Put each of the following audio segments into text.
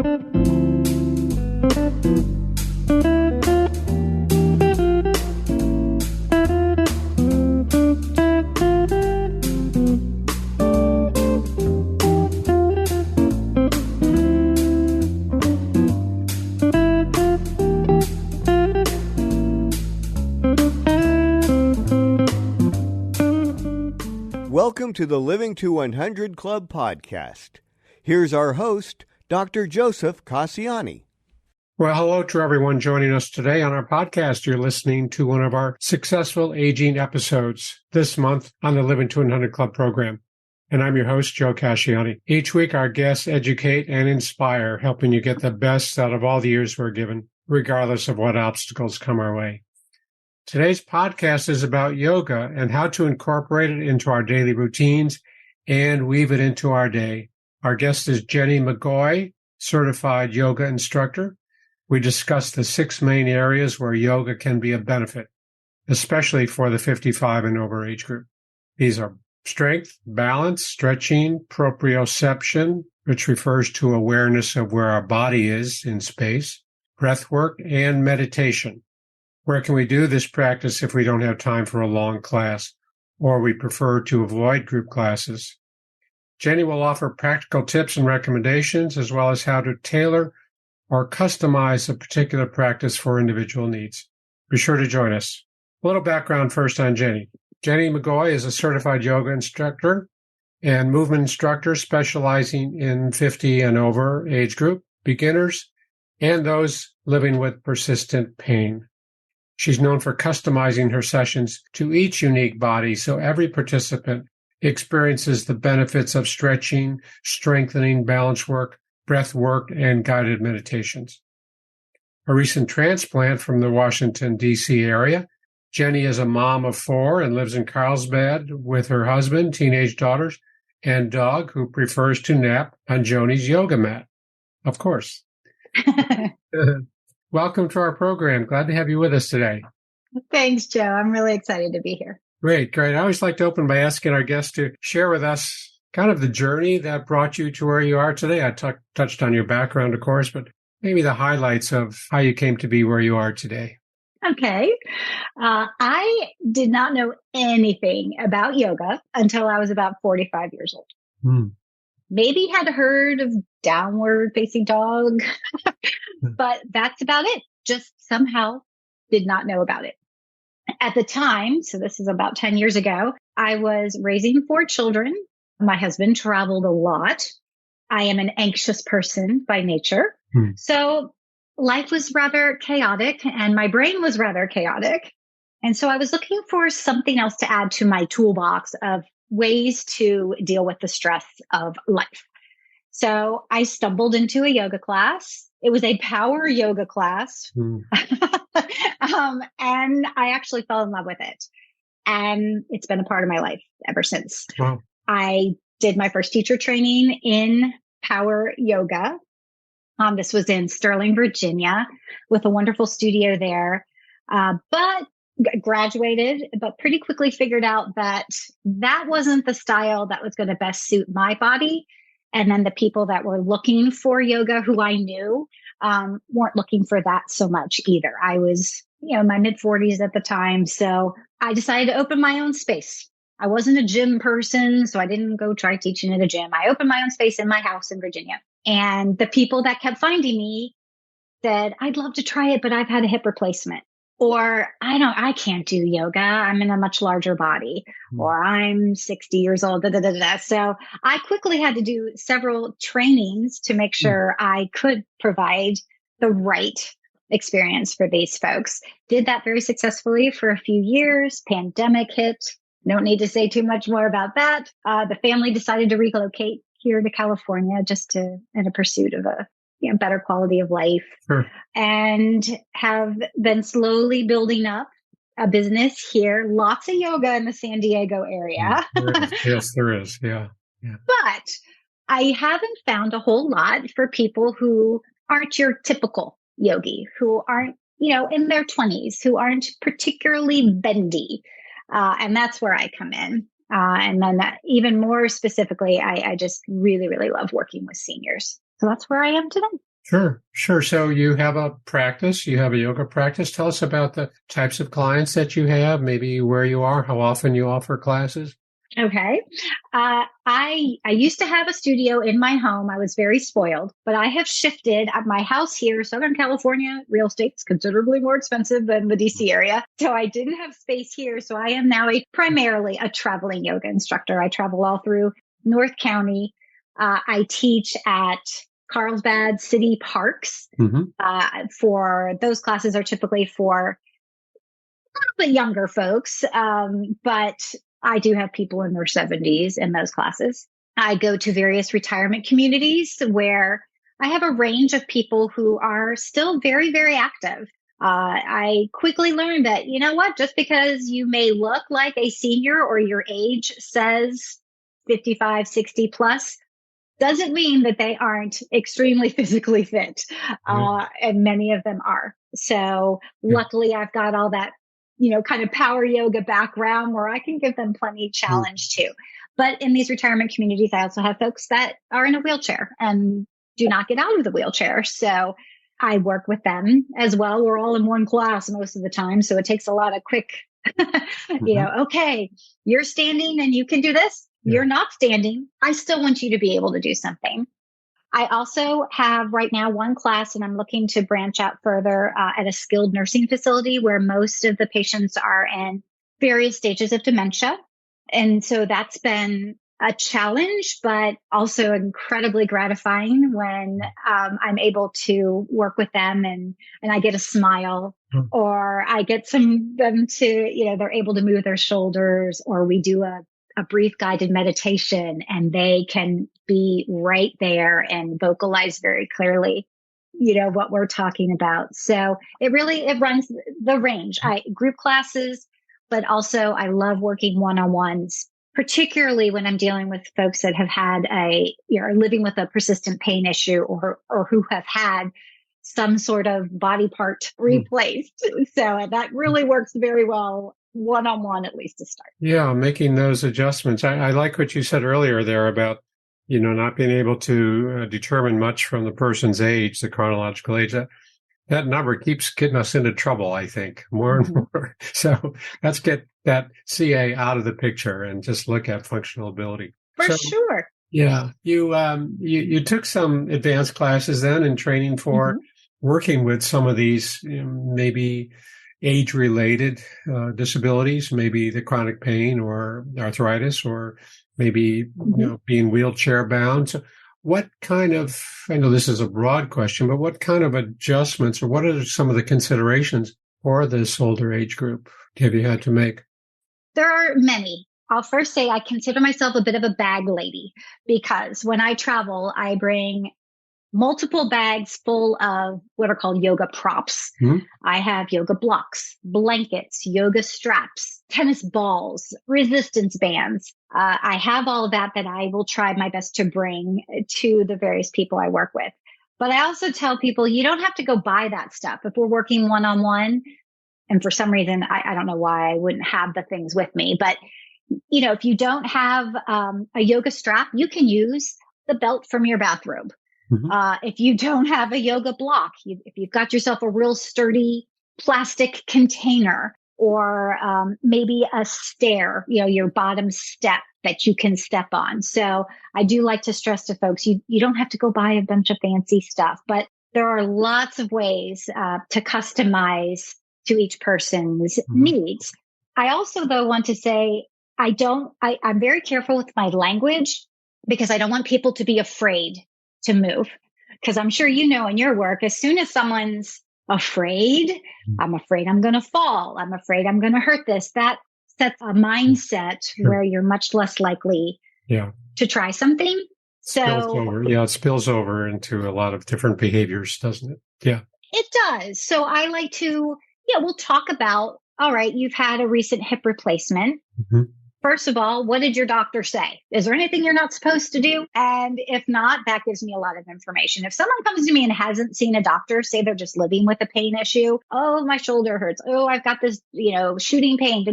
Welcome to the Living to 100 Club podcast. Here's our host, Dr. Joseph Cassiani. Well, hello to everyone joining us today on our podcast. You're listening to one of our successful aging episodes this month on the Living to 100 Club program. And I'm your host, Joe Cassiani. Each week, our guests educate and inspire, helping you get the best out of all the years we're given, regardless of what obstacles come our way. Today's podcast is about yoga and how to incorporate it into our daily routines and weave it into our day. Our guest is Jennie MacGoy, certified yoga instructor. We discuss the 6 main areas where yoga can be a benefit, especially for the 55 and over age group. These are strength, balance, stretching, proprioception, which refers to awareness of where our body is in space, breath work, and meditation. Where can we do this practice if we don't have time for a long class, or we prefer to avoid group classes? Jennie will offer practical tips and recommendations, as well as how to tailor or customize a particular practice for individual needs. Be sure to join us. A little background first on Jennie. Jennie MacGoy is a certified yoga instructor and movement instructor specializing in 50 and over age group, beginners, and those living with persistent pain. She's known for customizing her sessions to each unique body so every participant experiences the benefits of stretching, strengthening, balance work, breath work, and guided meditations. A recent transplant from the Washington, D.C. area, Jennie is a mom of 4 and lives in Carlsbad with her husband, teenage daughters, and dog who prefers to nap on Joni's yoga mat. Of course. Welcome to our program. Glad to have you with us today. Thanks, Joe. I'm really excited to be here. Great. I always like to open by asking our guests to share with us kind of the journey that brought you to where you are today. I touched on your background, of course, but maybe the highlights of how you came to be where you are today. Okay. I did not know anything about yoga until I was about 45 years old. Maybe had heard of downward facing dog, but that's about it. Just somehow did not know about it. At the time, so this is about 10 years ago, I was raising 4 children. My husband traveled a lot. I am an anxious person by nature. So life was rather chaotic and my brain was rather chaotic. And so I was looking for something else to add to my toolbox of ways to deal with the stress of life. So I stumbled into a yoga class. It was a power yoga class. And I actually fell in love with it. And it's been a part of my life ever since. Wow. I did my first teacher training in power yoga. This was in Sterling, Virginia, with a wonderful studio there. But graduated, but pretty quickly figured out that that wasn't the style that was going to best suit my body. And then the people that were looking for yoga who I knew weren't looking for that so much either. I was, in my mid-40s at the time. So I decided to open my own space. I wasn't a gym person, so I didn't go try teaching at a gym. I opened my own space in my house in Virginia. And the people that kept finding me said, I'd love to try it, but I've had a hip replacement. Or I can't do yoga. I'm in a much larger body, or I'm 60 years old. So I quickly had to do several trainings to make sure I could provide the right experience for these folks. Did that very successfully for a few years. Pandemic hit. Don't need to say too much more about that. The family decided to relocate here to California just in a pursuit of a better quality of life. Sure. And have been slowly building up a business here. Lots of yoga in the San Diego area. Yes, there is. Yeah. But I haven't found a whole lot for people who aren't your typical yogi, who aren't, in their 20s, who aren't particularly bendy. And that's where I come in. And then even more specifically, I just really, really love working with seniors. So that's where I am today. Sure. So you have a practice, you have a yoga practice. Tell us about the types of clients that you have, maybe where you are, how often you offer classes. Okay. I used to have a studio in my home. I was very spoiled, but I have shifted at my house here, Southern California. Real estate's considerably more expensive than the DC area. So I didn't have space here. So I am now primarily a traveling yoga instructor. I travel all through North County. I teach at Carlsbad City Parks. For those classes are typically for a little bit younger folks. But I do have people in their 70s in those classes. I go to various retirement communities where I have a range of people who are still very, very active. I quickly learned that, you know what, just because you may look like a senior or your age says 55, 60 plus, doesn't mean that they aren't extremely physically fit. And many of them are. So luckily I've got all that, kind of power yoga background where I can give them plenty of challenge too. But in these retirement communities, I also have folks that are in a wheelchair and do not get out of the wheelchair. So I work with them as well. We're all in one class most of the time. So it takes a lot of quick, okay, you're standing and you can do this. You're not standing. I still want you to be able to do something. I also have right now one class, and I'm looking to branch out further at a skilled nursing facility where most of the patients are in various stages of dementia. And so that's been a challenge, but also incredibly gratifying when I'm able to work with them and I get a smile or I get them to, they're able to move their shoulders, or we do a brief guided meditation and they can be right there and vocalize very clearly, what we're talking about. So it runs the range. Group classes, but also I love working one-on-ones, particularly when I'm dealing with folks that have had are living with a persistent pain issue or who have had some sort of body part replaced. So that really works very well one-on-one, at least to start. Yeah, making those adjustments. I like what you said earlier there about, not being able to determine much from the person's age, the chronological age. That number keeps getting us into trouble, I think, more and more. So let's get that CA out of the picture and just look at functional ability. For sure. Yeah. You took some advanced classes then in training for working with some of these, maybe age-related disabilities, maybe the chronic pain or arthritis, or maybe being wheelchair bound. So what kind of, I know this is a broad question, but what kind of adjustments or what are some of the considerations for this older age group have you had to make? There are many. I'll first say I consider myself a bit of a bag lady because when I travel, I bring multiple bags full of what are called yoga props. I have yoga blocks, blankets, yoga straps, tennis balls, resistance bands. I have all of that I will try my best to bring to the various people I work with. But I also tell people you don't have to go buy that stuff. If we're working one-on-one, and for some reason, I don't know why I wouldn't have the things with me, but if you don't have a yoga strap, you can use the belt from your bathrobe. If you don't have a yoga block, if you've got yourself a real sturdy plastic container or maybe a stair, your bottom step that you can step on. So I do like to stress to folks, you don't have to go buy a bunch of fancy stuff, but there are lots of ways to customize to each person's needs. I also, though, want to say I'm very careful with my language because I don't want people to be afraid to move. Because I'm sure in your work, as soon as someone's afraid, I'm afraid I'm going to fall. I'm afraid I'm going to hurt this. That sets a mindset where you're much less likely to try something. It spills over into a lot of different behaviors, doesn't it? Yeah. It does. So I like to, we'll talk about, all right, you've had a recent hip replacement. First of all, what did your doctor say? Is there anything you're not supposed to do? And if not, that gives me a lot of information. If someone comes to me and hasn't seen a doctor, say they're just living with a pain issue. Oh, my shoulder hurts. Oh, I've got this, shooting pain.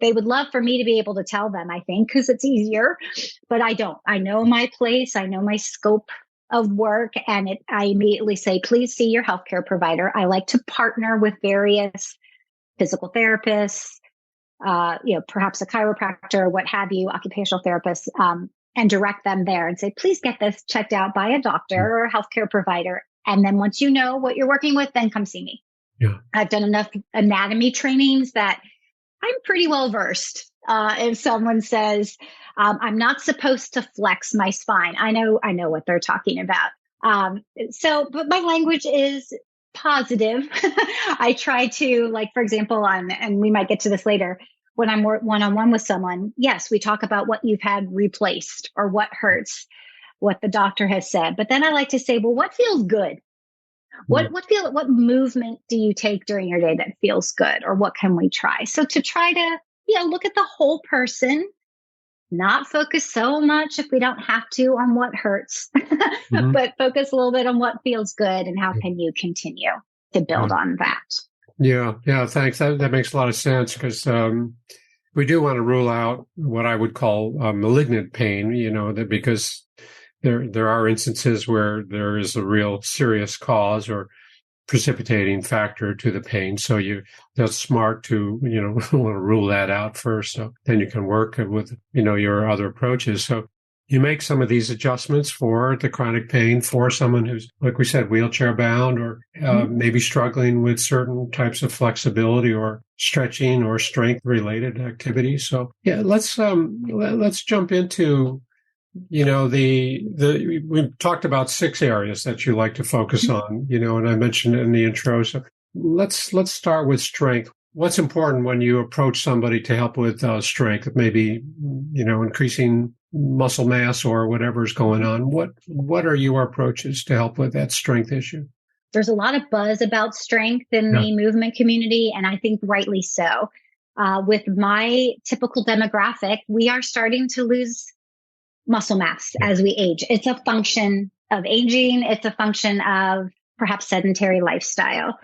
They would love for me to be able to tell them, I think, because it's easier, but I don't. I know my place. I know my scope of work. And I immediately say, please see your healthcare provider. I like to partner with various physical therapists, perhaps a chiropractor, what have you, occupational therapists, and direct them there and say, please get this checked out by a doctor or a healthcare provider. And then once you know what you're working with, then come see me. Yeah. I've done enough anatomy trainings that I'm pretty well versed. If someone says, I'm not supposed to flex my spine, I know what they're talking about. But my language is positive. I try to, like, for example, and we might get to this later, when I'm one-on-one with someone, yes, we talk about what you've had replaced or what hurts, what the doctor has said. But then I like to say, well, what feels good? What movement do you take during your day that feels good? Or what can we try? So to try to, look at the whole person, not focus so much if we don't have to on what hurts, but focus a little bit on what feels good and how can you continue to build on that. Yeah. Thanks. That makes a lot of sense because we do want to rule out what I would call malignant pain, because there are instances where there is a real serious cause or precipitating factor to the pain. So that's smart to, want to rule that out first. So then you can work with, your other approaches. So you make some of these adjustments for the chronic pain for someone who's, like we said, wheelchair bound or maybe struggling with certain types of flexibility or stretching or strength related activities. So yeah, let's jump into, we've talked about 6 areas that you like to focus on, and I mentioned it in the intro. So let's start with strength. What's important when you approach somebody to help with strength, maybe, increasing muscle mass or whatever's going on? What are your approaches to help with that strength issue? There's a lot of buzz about strength in the movement community, and I think rightly so. With my typical demographic, we are starting to lose muscle mass as we age. It's a function of aging. It's a function of perhaps sedentary lifestyle.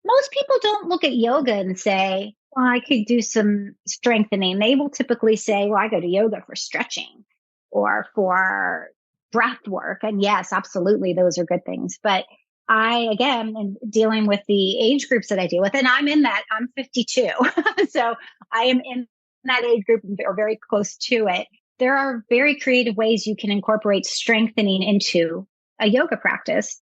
Most people don't look at yoga and say, well, I could do some strengthening. They will typically say, well, I go to yoga for stretching or for breath work. And yes, absolutely, those are good things. But I, again, am dealing with the age groups that I deal with, and I'm 52. So I am in that age group or very close to it. There are very creative ways you can incorporate strengthening into a yoga practice.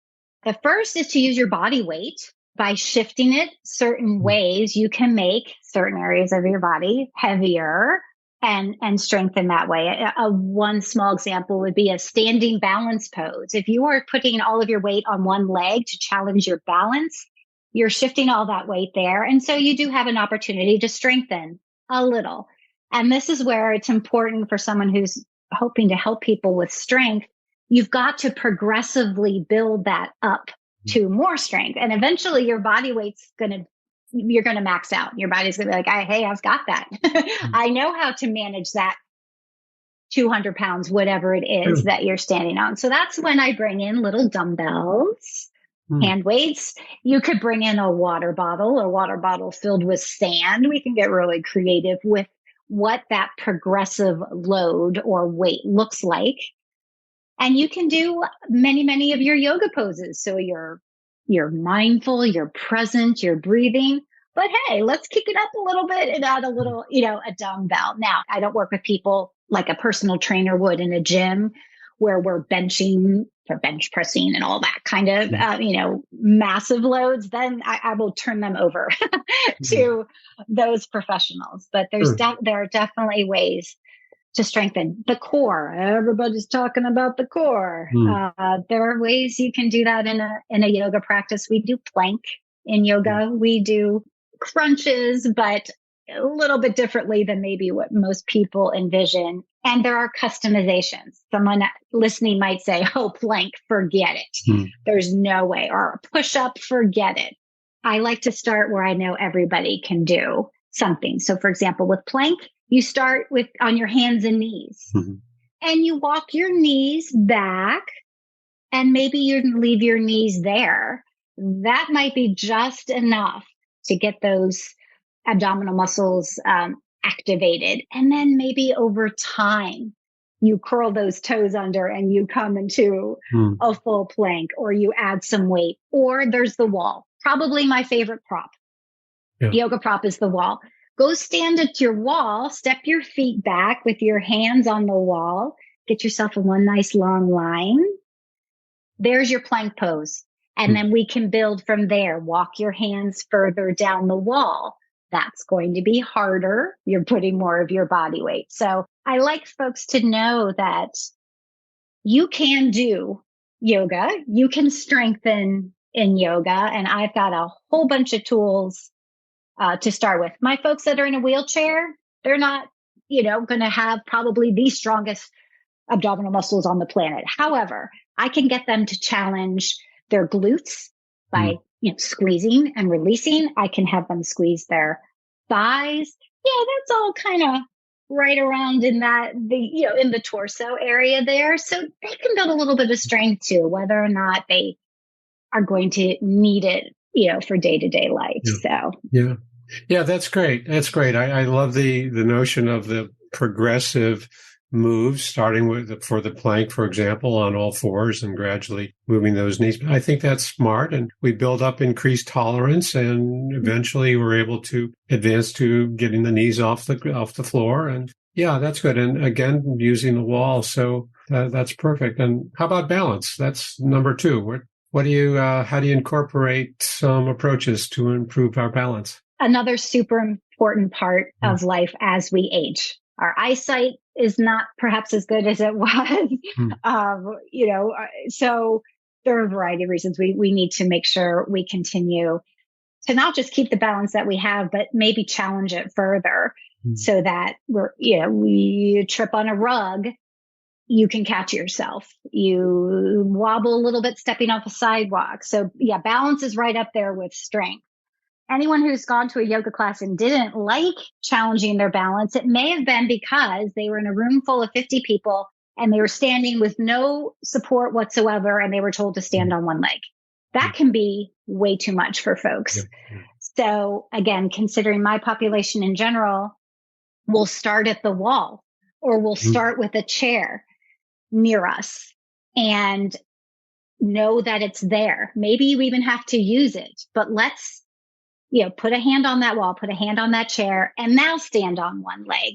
The first is to use your body weight. By shifting it certain ways, you can make certain areas of your body heavier and strengthen that way. One small example would be a standing balance pose. If you are putting all of your weight on one leg to challenge your balance, you're shifting all that weight there. And so you do have an opportunity to strengthen a little. And this is where it's important for someone who's hoping to help people with strength. You've got to build that up to more strength. And eventually your body weight's you're going to max out. Your body's going to be like, hey, I've got that. I know how to manage that 200 pounds, whatever it is that you're standing on. So that's when I bring in little dumbbells, hand weights. You could bring in a water bottle filled with sand. We can get really creative with what that progressive load or weight looks like. And you can do many, many of your yoga poses. So you're mindful, you're present, you're breathing. But hey, let's kick it up a little bit and add a little, a dumbbell. Now, I don't work with people like a personal trainer would in a gym where we're bench pressing and all that kind of, massive loads. Then I will turn them over to those professionals. But there are definitely ways to strengthen the core. Everybody's talking about the core. There are ways you can do that in a yoga practice. We do plank in yoga. We do crunches, but a little bit differently than maybe what most people envision. And there are customizations. Someone listening might say, oh, plank, forget it. There's no way. Or a push-up, forget it. I like to start where I know everybody can do something. So for example, with plank, you start on your hands and knees and you walk your knees back and maybe you leave your knees there. That might be just enough to get those abdominal muscles activated. And then maybe over time, you curl those toes under and you come into a full plank, or you add some weight, or there's the wall. Probably my favorite prop. Yeah. Yoga prop is the wall. Go stand at your wall, step your feet back with your hands on the wall, get yourself in one nice long line. There's your plank pose. And then we can build from there. Walk your hands further down the wall. That's going to be harder. You're putting more of your body weight. So I like folks to know that you can do yoga. You can strengthen in yoga. And I've got a whole bunch of tools to start with. My folks that are in a wheelchair, they're not, going to have probably the strongest abdominal muscles on the planet. However, I can get them to challenge their glutes by squeezing and releasing. I can have them squeeze their thighs. Yeah, that's all kind of right around in that in the torso area there. So they can build a little bit of strength too, whether or not they are going to need it, for day-to-day life. So yeah, that's great. That's great. I love the notion of the progressive moves, starting for the plank, for example, on all fours and gradually moving those knees. I think that's smart, and we build up increased tolerance, and eventually we're able to advance to getting the knees off the floor. And yeah, that's good. And again, using the wall. So that's perfect. And how about balance? That's number 2. How do you incorporate some approaches to improve our balance? Another super important part of life as we age. Our eyesight is not perhaps as good as it was, so there are a variety of reasons we need to make sure we continue to not just keep the balance that we have, but maybe challenge it further so that we trip on a rug, you can catch yourself. You wobble a little bit stepping off a sidewalk. So yeah, balance is right up there with strength. Anyone who's gone to a yoga class and didn't like challenging their balance, it may have been because they were in a room full of 50 people and they were standing with no support whatsoever, and they were told to stand on one leg. That can be way too much for folks. So again, considering my population in general, we'll start at the wall, or we'll start with a chair near us and know that it's there. Maybe you even have to use it, but let's put a hand on that wall, put a hand on that chair, and now stand on one leg.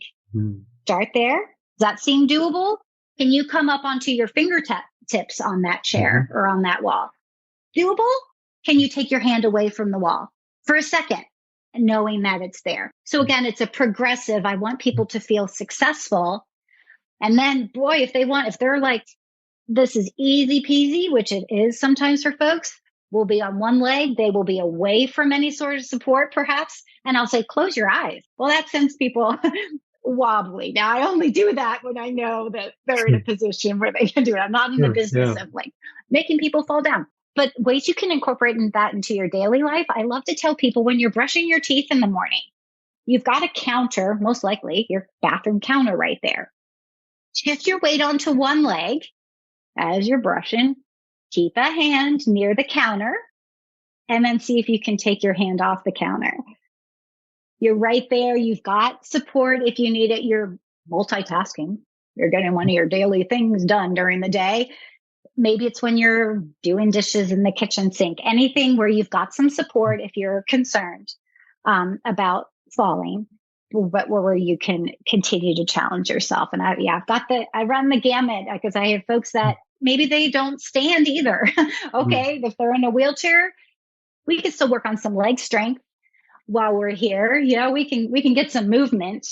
Start there. Does that seem doable? Can you come up onto your fingertips on that chair or on that wall? Doable? Can you take your hand away from the wall for a second, knowing that it's there? So again, it's a progressive. I want people to feel successful. And then, boy, if they're like, this is easy peasy, which it is sometimes for folks, will be on one leg. They will be away from any sort of support, perhaps. And I'll say, close your eyes. Well, that sends people wobbly. Now, I only do that when I know that they're in a position where they can do it. I'm not in the business of making people fall down. But ways you can incorporate that into your daily life. I love to tell people, when you're brushing your teeth in the morning, you've got a counter, most likely your bathroom counter right there. Shift your weight onto one leg as you're brushing. Keep a hand near the counter, and then see if you can take your hand off the counter. You're right there. You've got support if you need it. You're multitasking. You're getting one of your daily things done during the day. Maybe it's when you're doing dishes in the kitchen sink. Anything where you've got some support if you're concerned about falling, but where you can continue to challenge yourself. And I run the gamut, because I have folks that maybe they don't stand either. Okay. If they're in a wheelchair, we can still work on some leg strength while we're here. We can get some movement.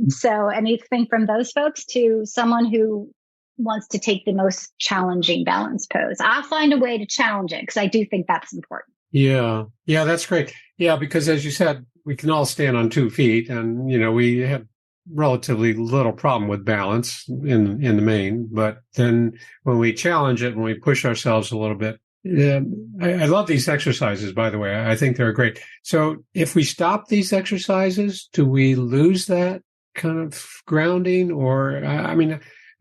So anything from those folks to someone who wants to take the most challenging balance pose, I'll find a way to challenge it, because I do think that's important. Yeah, that's great. Yeah, because as you said, we can all stand on 2 feet, and we have relatively little problem with balance in the main. But then when we challenge it, when we push ourselves a little bit, I love these exercises, by the way. I think they're great. So if we stop these exercises, do we lose that kind of grounding? Or,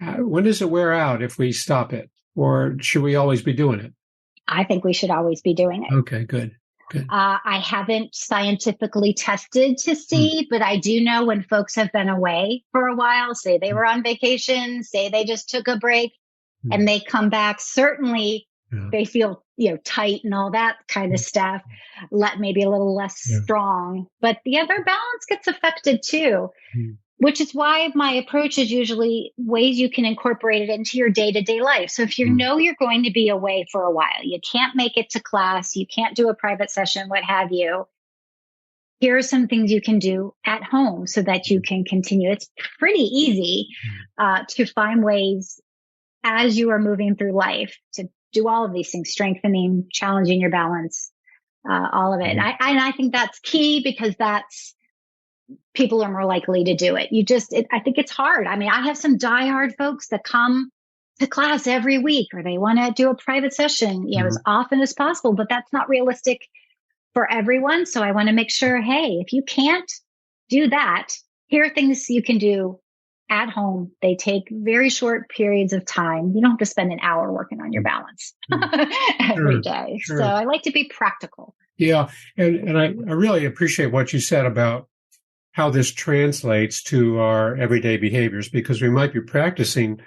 when does it wear out if we stop it? Or should we always be doing it? I think we should always be doing it. Okay, good. I haven't scientifically tested to see, but I do know when folks have been away for a while, say they were on vacation, say they just took a break and they come back, certainly they feel, tight and all that kind of stuff, maybe a little less strong, but the other balance gets affected too. Which is why my approach is usually ways you can incorporate it into your day-to-day life. So if you know you're going to be away for a while, you can't make it to class, you can't do a private session, what have you, here are some things you can do at home so that you can continue. It's pretty easy to find ways as you are moving through life to do all of these things, strengthening, challenging your balance, all of it. And I think that's key because people are more likely to do it. I think it's hard. I mean, I have some diehard folks that come to class every week or they want to do a private session, as often as possible, but that's not realistic for everyone. So I want to make sure, hey, if you can't do that, here are things you can do at home. They take very short periods of time. You don't have to spend an hour working on your balance every day. Sure. So I like to be practical. Yeah. And I really appreciate what you said about how this translates to our everyday behaviors, because we might be practicing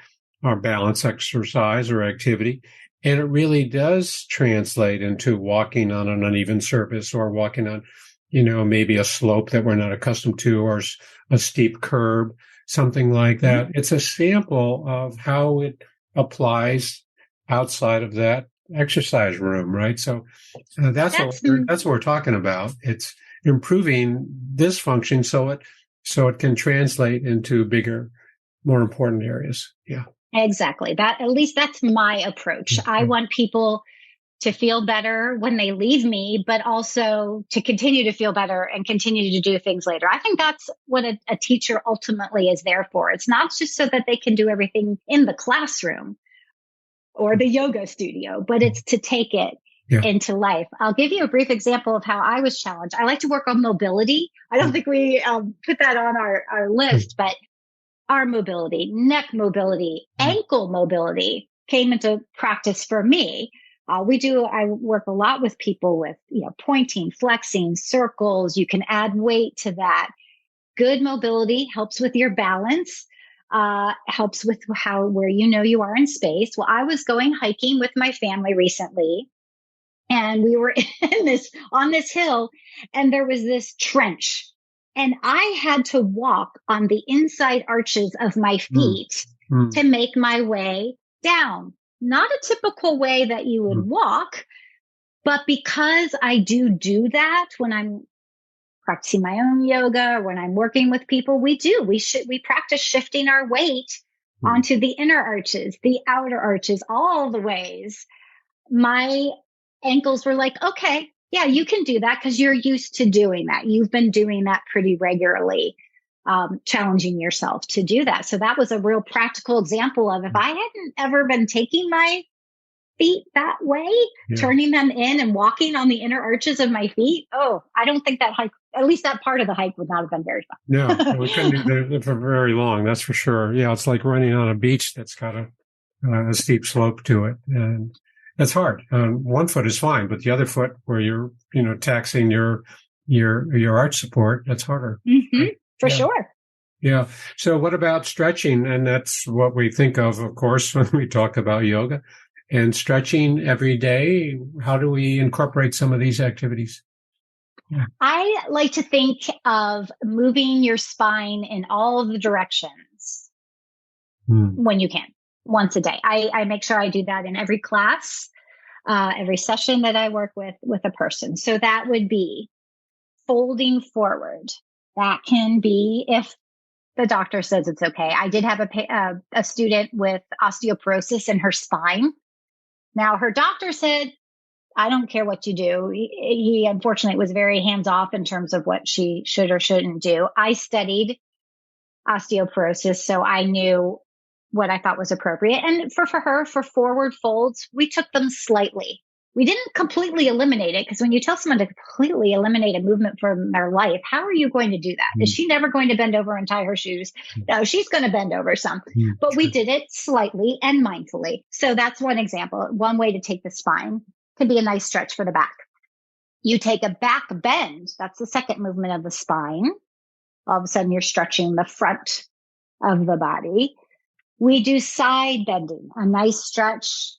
our balance exercise or activity, and it really does translate into walking on an uneven surface or walking on, maybe a slope that we're not accustomed to or a steep curb, something like that. It's a sample of how it applies outside of that exercise room, right? So that's what we're talking about. It's improving this function so it can translate into bigger, more important areas. Yeah. Exactly. At least that's my approach. I want people to feel better when they leave me, but also to continue to feel better and continue to do things later. I think that's what a teacher ultimately is there for. It's not just so that they can do everything in the classroom or the yoga studio, but it's to take it into life. I'll give you a brief example of how I was challenged. I like to work on mobility. I don't think we put that on our list, but arm mobility, neck mobility, ankle mobility came into practice for me. I work a lot with people with, pointing, flexing, circles. You can add weight to that. Good mobility helps with your balance, helps with where you are in space. Well, I was going hiking with my family recently, and we were on this hill, and there was this trench, and I had to walk on the inside arches of my feet to make my way down. Not a typical way that you would walk, but because I do that when I'm practicing my own yoga or when I'm working with people, we practice shifting our weight onto the inner arches, the outer arches, all the ways. My ankles were like, okay, yeah, you can do that because you're used to doing that. You've been doing that pretty regularly, challenging yourself to do that. So that was a real practical example of if I hadn't ever been taking my feet that way, turning them in and walking on the inner arches of my feet. Oh, I don't think that hike, at least that part of the hike would not have been very fun. No, we couldn't do that for very long. That's for sure. Yeah. It's like running on a beach that's got a steep slope to it. And that's hard. One foot is fine, but the other foot where you're, taxing your arch support, that's harder. Right? For sure. Yeah. So what about stretching? And that's what we think of course, when we talk about yoga and stretching every day. How do we incorporate some of these activities? Yeah. I like to think of moving your spine in all of the directions when you can, once a day. I make sure I do that in every class, every session that I work with a person. So that would be folding forward. That can be if the doctor says it's okay. I did have a student with osteoporosis in her spine. Now, her doctor said, I don't care what you do. He unfortunately was very hands off in terms of what she should or shouldn't do. I studied osteoporosis, so I knew what I thought was appropriate. And for her, for forward folds, we took them slightly. We didn't completely eliminate it, because when you tell someone to completely eliminate a movement from their life, how are you going to do that? Is she never going to bend over and tie her shoes? No, she's going to bend over some. But we did it slightly and mindfully. So that's one example. One way to take the spine could be a nice stretch for the back. You take a back bend. That's the second movement of the spine. All of a sudden, you're stretching the front of the body. We do side bending, a nice stretch.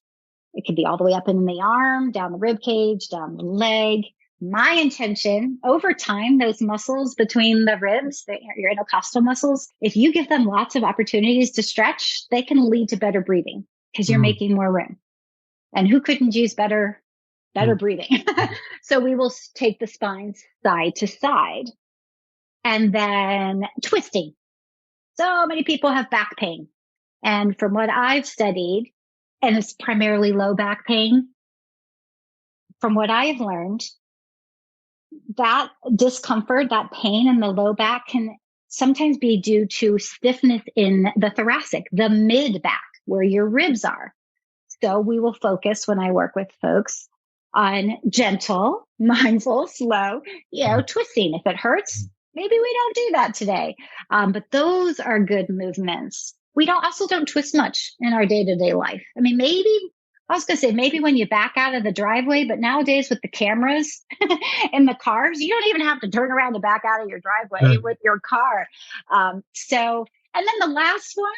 It could be all the way up in the arm, down the rib cage, down the leg. My intention over time, those muscles between the ribs, your intercostal muscles, if you give them lots of opportunities to stretch, they can lead to better breathing because you're making more room. And who couldn't use better breathing? So we will take the spine side to side and then twisting. So many people have back pain. And from what I've studied, and it's primarily low back pain, from what I have learned, that discomfort, that pain in the low back can sometimes be due to stiffness in the thoracic, the mid back, where your ribs are. So we will focus when I work with folks on gentle, mindful, slow, twisting. If it hurts, maybe we don't do that today. But those are good movements. We also don't twist much in our day-to-day life. I mean, maybe when you back out of the driveway, but nowadays with the cameras in the cars, you don't even have to turn around to back out of your driveway with your car. And then the last one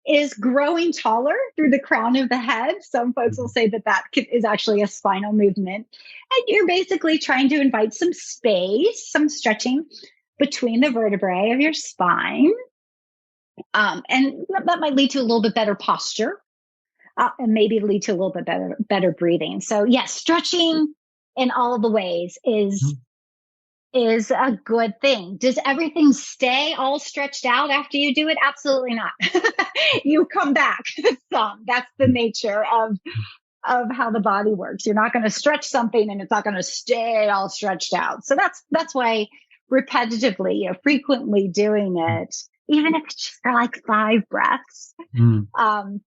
is growing taller through the crown of the head. Some folks will say that is actually a spinal movement. And you're basically trying to invite some space, some stretching between the vertebrae of your spine. And that might lead to a little bit better posture and maybe lead to a little bit better breathing. So yes, stretching in all of the ways is a good thing. Does everything stay all stretched out after you do it? Absolutely not. You come back some. That's the nature of how the body works. You're not going to stretch something and it's not going to stay all stretched out. So that's why repetitively, frequently doing it, even if it's just for like 5 breaths,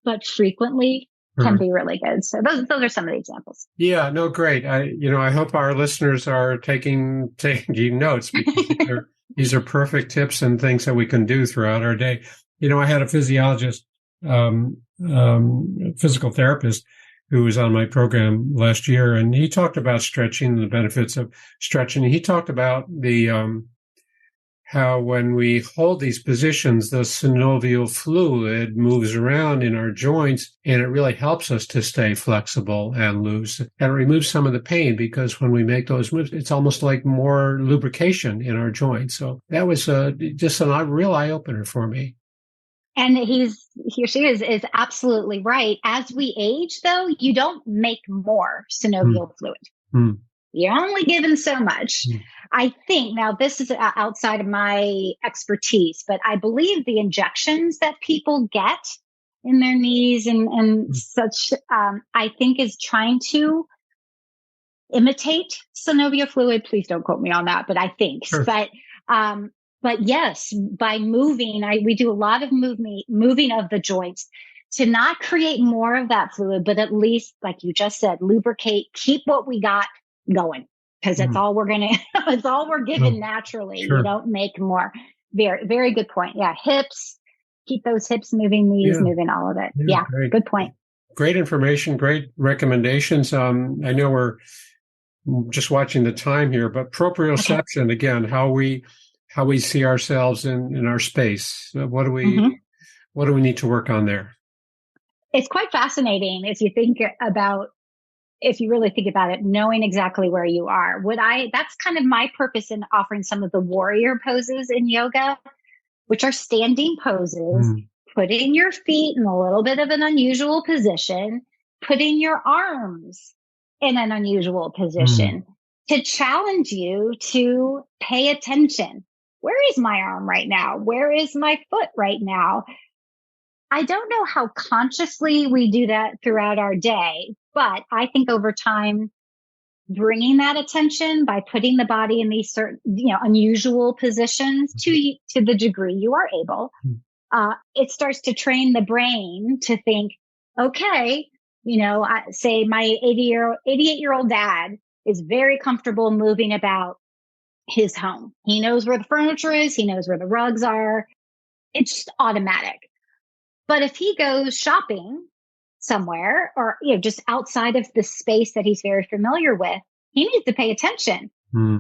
but frequently can be really good. So those are some of the examples. Yeah, no, great. I hope our listeners are taking notes because these are perfect tips and things that we can do throughout our day. I had a physiologist, physical therapist who was on my program last year, and he talked about stretching and the benefits of stretching. He talked about how when we hold these positions, the synovial fluid moves around in our joints, and it really helps us to stay flexible and loose. And it removes some of the pain because when we make those moves, it's almost like more lubrication in our joints. So that was just a real eye-opener for me. And he or she is absolutely right. As we age, though, you don't make more synovial fluid. You're only given so much. I think, now this is outside of my expertise, but I believe the injections that people get in their knees and such, I think is trying to imitate synovial fluid. Please don't quote me on that, but I think. Sure. But yes, by moving, we do a lot of moving of the joints to not create more of that fluid, but at least, like you just said, lubricate, keep what we got going, because that's all it's all we're given naturally. Sure. You don't make more. Very, very good point. Yeah. Hips, keep those hips moving, knees moving, all of it. Yeah. Good point. Great information. Great recommendations. I know we're just watching the time here, but proprioception, again, how we see ourselves in our space. What do we need to work on there? It's quite fascinating if you really think about it, knowing exactly where you are. That's kind of my purpose in offering some of the warrior poses in yoga, which are standing poses, putting your feet in a little bit of an unusual position, putting your arms in an unusual position to challenge you to pay attention. Where is my arm right now? Where is my foot right now? I don't know how consciously we do that throughout our day, but I think over time, bringing that attention by putting the body in these certain, unusual positions to the degree you are able, it starts to train the brain to think, okay, say my 88-year-old dad is very comfortable moving about his home. He knows where the furniture is. He knows where the rugs are. It's just automatic. But if he goes shopping somewhere or, just outside of the space that he's very familiar with, he needs to pay attention.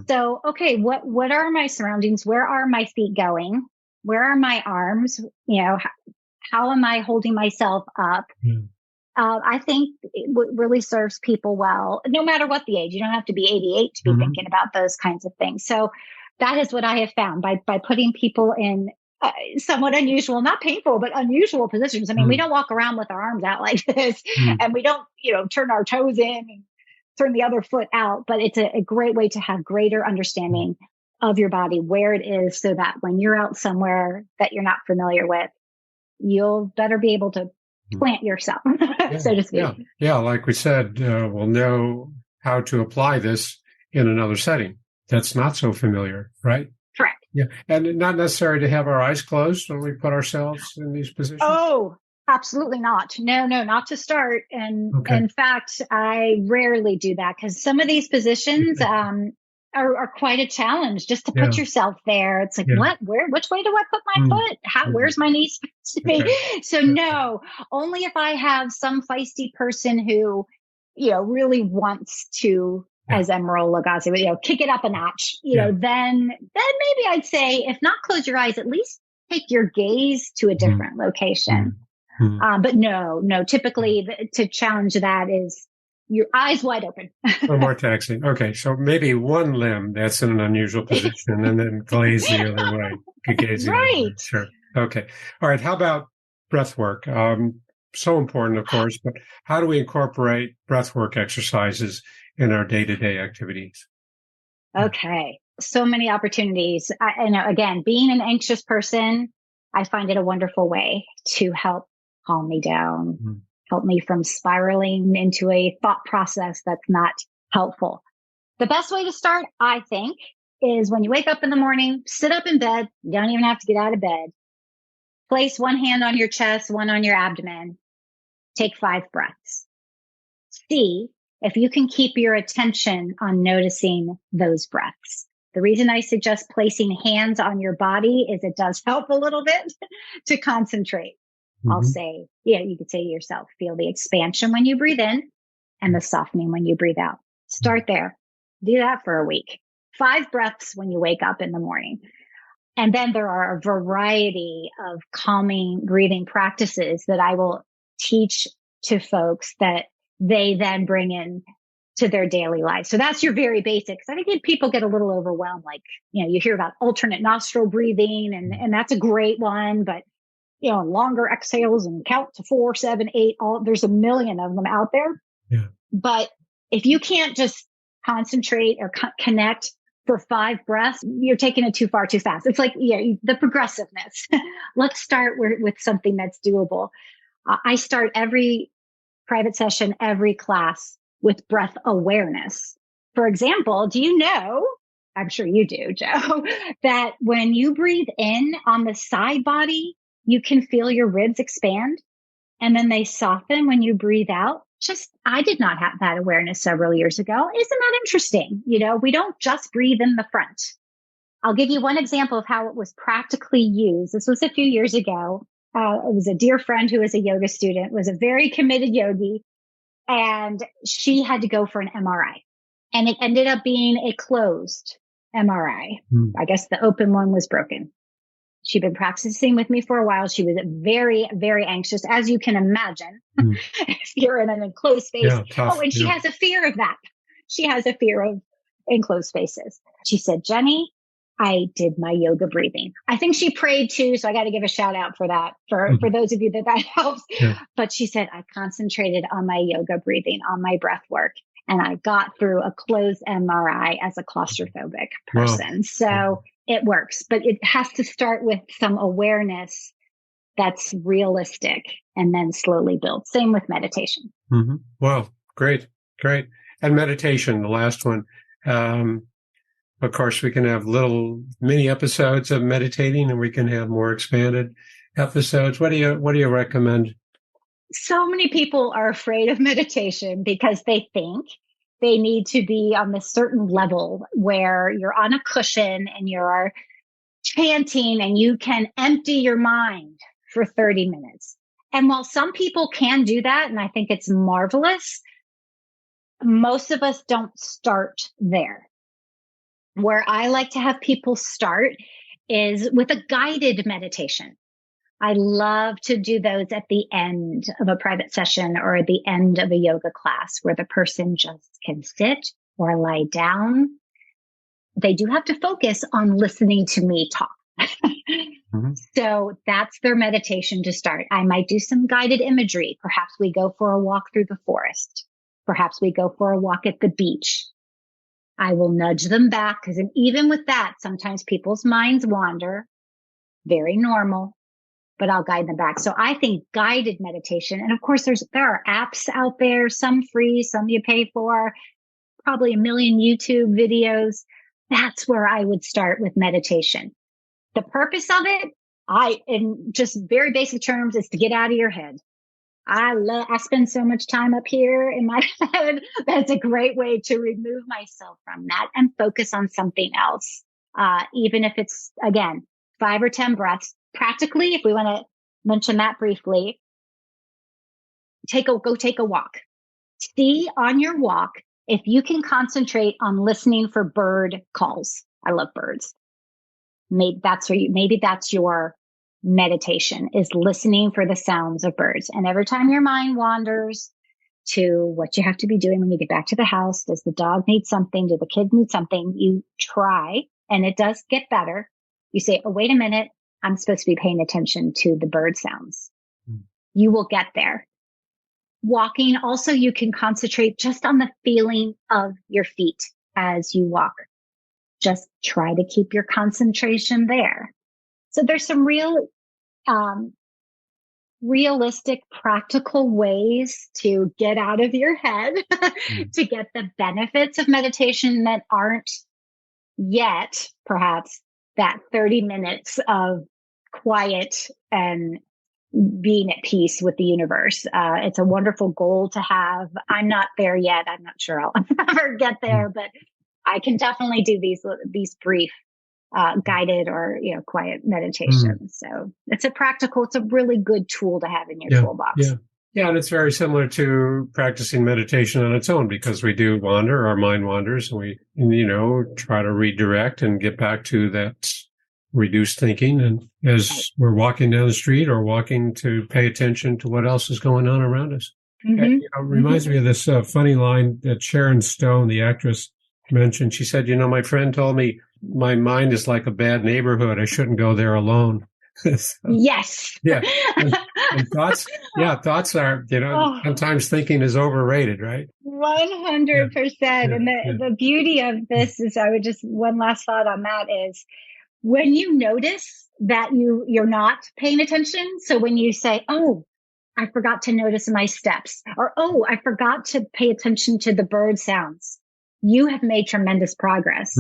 So, okay, what are my surroundings? Where are my feet going? Where are my arms? How am I holding myself up? I think it really serves people well, no matter what the age. You don't have to be 88 to be thinking about those kinds of things. So that is what I have found by putting people in somewhat unusual, not painful, but unusual positions. I mean, we don't walk around with our arms out like this and we don't, turn our toes in and turn the other foot out, but it's a great way to have greater understanding of your body, where it is, so that when you're out somewhere that you're not familiar with, you'll better be able to plant yourself, so to speak. Yeah. Like we said, we'll know how to apply this in another setting that's not so familiar, right? Correct. Yeah. And not necessary to have our eyes closed when we put ourselves in these positions. Oh, absolutely not. No, not to start. And in fact, I rarely do that because some of these positions, are quite a challenge just to put yourself there. It's like, which way do I put my foot? Where's my knee supposed to be? So no, only if I have some feisty person who, really wants to, as Emeril Lagasse would, kick it up a notch, then maybe I'd say, if not close your eyes, at least take your gaze to a different location. But no, typically to challenge that is your eyes wide open. No more taxing. Okay. So maybe one limb that's in an unusual position and then glaze the other way. Gaze the other way. Sure. Okay. All right. How about breath work? So important, of course, but how do we incorporate breath work exercises in our day-to-day activities? Okay. So many opportunities. And again, being an anxious person, I find it a wonderful way to help calm me down, help me from spiraling into a thought process that's not helpful. The best way to start, I think, is when you wake up in the morning, sit up in bed. You don't even have to get out of bed. Place one hand on your chest, one on your abdomen. Take 5 breaths. See if you can keep your attention on noticing those breaths. The reason I suggest placing hands on your body is it does help a little bit to concentrate. I'll say, you could say to yourself, feel the expansion when you breathe in and the softening when you breathe out. Start there. Do that for a week. 5 breaths when you wake up in the morning. And then there are a variety of calming breathing practices that I will teach to folks that they then bring in to their daily life. So that's your very basics. I think people get a little overwhelmed. Like, you hear about alternate nostril breathing and that's a great one, but longer exhales and count to 4, 7, 8, there's a million of them out there. Yeah. But if you can't just concentrate or connect for 5 breaths, you're taking it too far, too fast. It's like, the progressiveness. Let's start with something that's doable. I start every private session, every class with breath awareness. For example, do you know, I'm sure you do, Joe, that when you breathe in on the side body, you can feel your ribs expand and then they soften when you breathe out. I did not have that awareness several years ago. Isn't that interesting? We don't just breathe in the front. I'll give you one example of how it was practically used. This was a few years ago. It was a dear friend who was a yoga student, was a very committed yogi, and she had to go for an MRI. And it ended up being a closed MRI. I guess the open one was broken. She'd been practicing with me for a while. She was very, very anxious, as you can imagine, if you're in an enclosed space. Yeah, tough, and she has a fear of that. She has a fear of enclosed spaces. She said, Jennie, I did my yoga breathing. I think she prayed too. So I got to give a shout out for that, for those of you that helps. Yeah. But she said, I concentrated on my yoga breathing, on my breath work. And I got through a closed MRI as a claustrophobic person. Wow. So it works, but it has to start with some awareness that's realistic and then slowly build. Same with meditation. Wow. Great. And meditation, the last one. Of course, we can have little mini episodes of meditating and we can have more expanded episodes. What do you recommend? So many people are afraid of meditation because they think they need to be on this certain level where you're on a cushion and you're chanting and you can empty your mind for 30 minutes. And while some people can do that, and I think it's marvelous, most of us don't start there. Where I like to have people start is with a guided meditation. I love to do those at the end of a private session or at the end of a yoga class where the person just can sit or lie down. They do have to focus on listening to me talk. Mm-hmm. So that's their meditation to start. I might do some guided imagery. Perhaps we go for a walk through the forest. Perhaps we go for a walk at the beach. I will nudge them back because even with that, sometimes people's minds wander. Very normal, but I'll guide them back. So I think guided meditation, and of course there are apps out there, some free, some you pay for, probably a million YouTube videos. That's where I would start with meditation. The purpose of it, in just very basic terms, is to get out of your head. I spend so much time up here in my head. That's a great way to remove myself from that and focus on something else. Even if it's, again, 5 or 10 breaths. Practically, if we want to mention that briefly, go take a walk. See on your walk if you can concentrate on listening for bird calls. I love birds. Maybe that's your meditation, is listening for the sounds of birds. And every time your mind wanders to what you have to be doing when you get back to the house, does the dog need something? Do the kids need something? You try, and it does get better. You say, oh, wait a minute. I'm supposed to be paying attention to the bird sounds. You will get there. Walking, also, you can concentrate just on the feeling of your feet as you walk. Just try to keep your concentration there. So there's some realistic, practical ways to get out of your head, to get the benefits of meditation that aren't yet, perhaps, that 30 minutes of quiet and being at peace with the universe. It's a wonderful goal to have. I'm not there yet. I'm not sure I'll ever get there, but I can definitely do these brief guided or quiet meditations. So it's a really good tool to have in your toolbox. Yeah, and it's very similar to practicing meditation on its own, because we do wander, our mind wanders, and we try to redirect and get back to that reduced thinking. And as we're walking down the street or walking, to pay attention to what else is going on around us. Mm-hmm. And, it reminds me of this funny line that Sharon Stone, the actress, mentioned. She said, my friend told me my mind is like a bad neighborhood. I shouldn't go there alone. So, yes. Yeah. And thoughts are, sometimes thinking is overrated, right? 100%. And the beauty of this is, one last thought on that is, when you notice that you're not paying attention. So when you say, oh, I forgot to notice my steps, or, oh, I forgot to pay attention to the bird sounds, you have made tremendous progress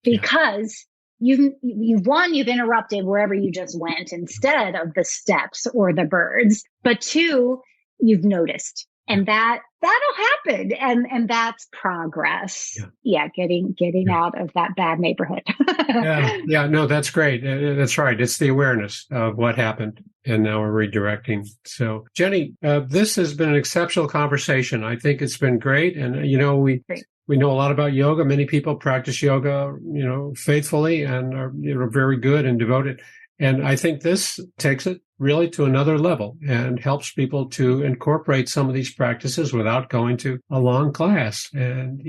because you've interrupted wherever you just went instead of the steps or the birds. But 2, you've noticed, and that'll happen. And that's progress. Getting out of that bad neighborhood. No, that's great. That's right. It's the awareness of what happened, and now we're redirecting. So, Jennie, this has been an exceptional conversation. I think it's been great. And, we know a lot about yoga. Many people practice yoga, faithfully and are, very good and devoted. And I think this takes it really to another level and helps people to incorporate some of these practices without going to a long class. And,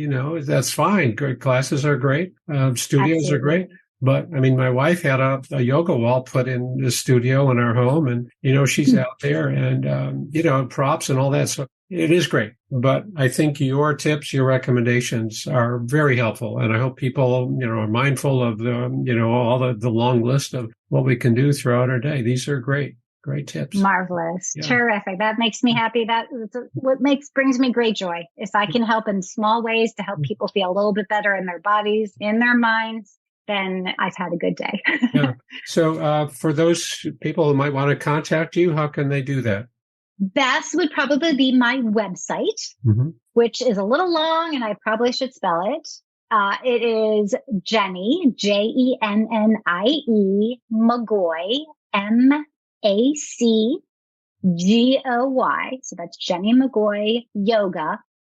that's fine. Great classes are great. Studios Absolutely. Are great. But my wife had a yoga wall put in the studio in our home, and, she's out there and, props and all that. So it is great. But I think your tips, your recommendations are very helpful. And I hope people, are mindful of all the long list of what we can do throughout our day. These are great tips. Marvelous. Yeah. Terrific. That makes me happy. Brings me great joy. If I can help in small ways to help people feel a little bit better in their bodies, in their minds, then I've had a good day. Yeah. So for those people who might want to contact you, how can they do that? Best would probably be my website, which is a little long, and I probably should spell it. It is Jennie, Jennie, MacGoy, MacGoy. So that's Jennie MacGoy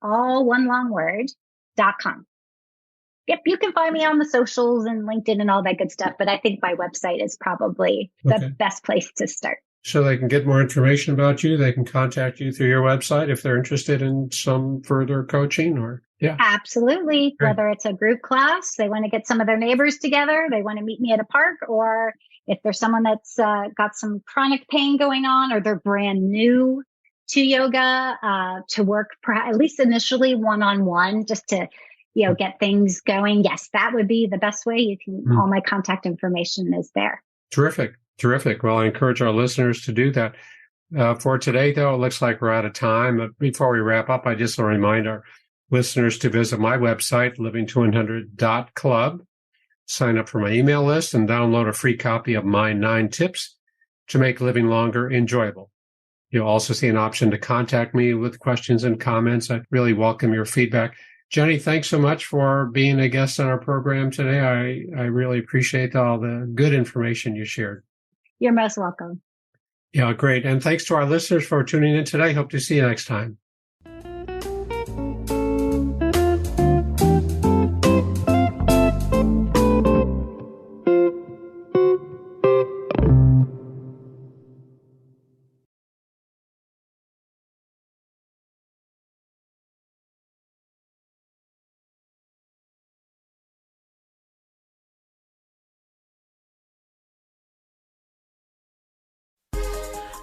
all one long word.com. Yep, you can find me on the socials and LinkedIn and all that good stuff, but I think my website is probably the best place to start. So they can get more information about you. They can contact you through your website if they're interested in some further coaching or, yeah. Absolutely. Great. Whether it's a group class, they want to get some of their neighbors together, they want to meet me at a park, or if there's someone that's got some chronic pain going on, or they're brand new to yoga, to work at least initially one-on-one, just to get things going. Yes, that would be the best way. You can, all my contact information is there. Terrific. Well, I encourage our listeners to do that. For today, though, it looks like we're out of time. Before we wrap up, I just want to remind our listeners to visit my website, living200.club, sign up for my email list, and download a free copy of my 9 tips to make living longer enjoyable. You'll also see an option to contact me with questions and comments. I really welcome your feedback. Jennie, thanks so much for being a guest on our program today. I really appreciate all the good information you shared. You're most welcome. Yeah, great. And thanks to our listeners for tuning in today. Hope to see you next time.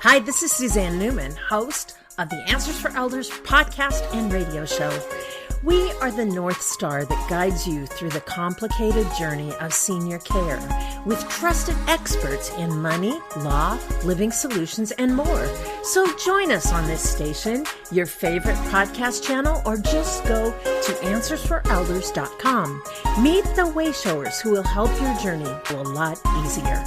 Hi, this is Suzanne Newman, host of the Answers for Elders podcast and radio show. We are the North Star that guides you through the complicated journey of senior care with trusted experts in money, law, living solutions, and more. So join us on this station, your favorite podcast channel, or just go to AnswersForElders.com. Meet the Wayshowers who will help your journey go a lot easier.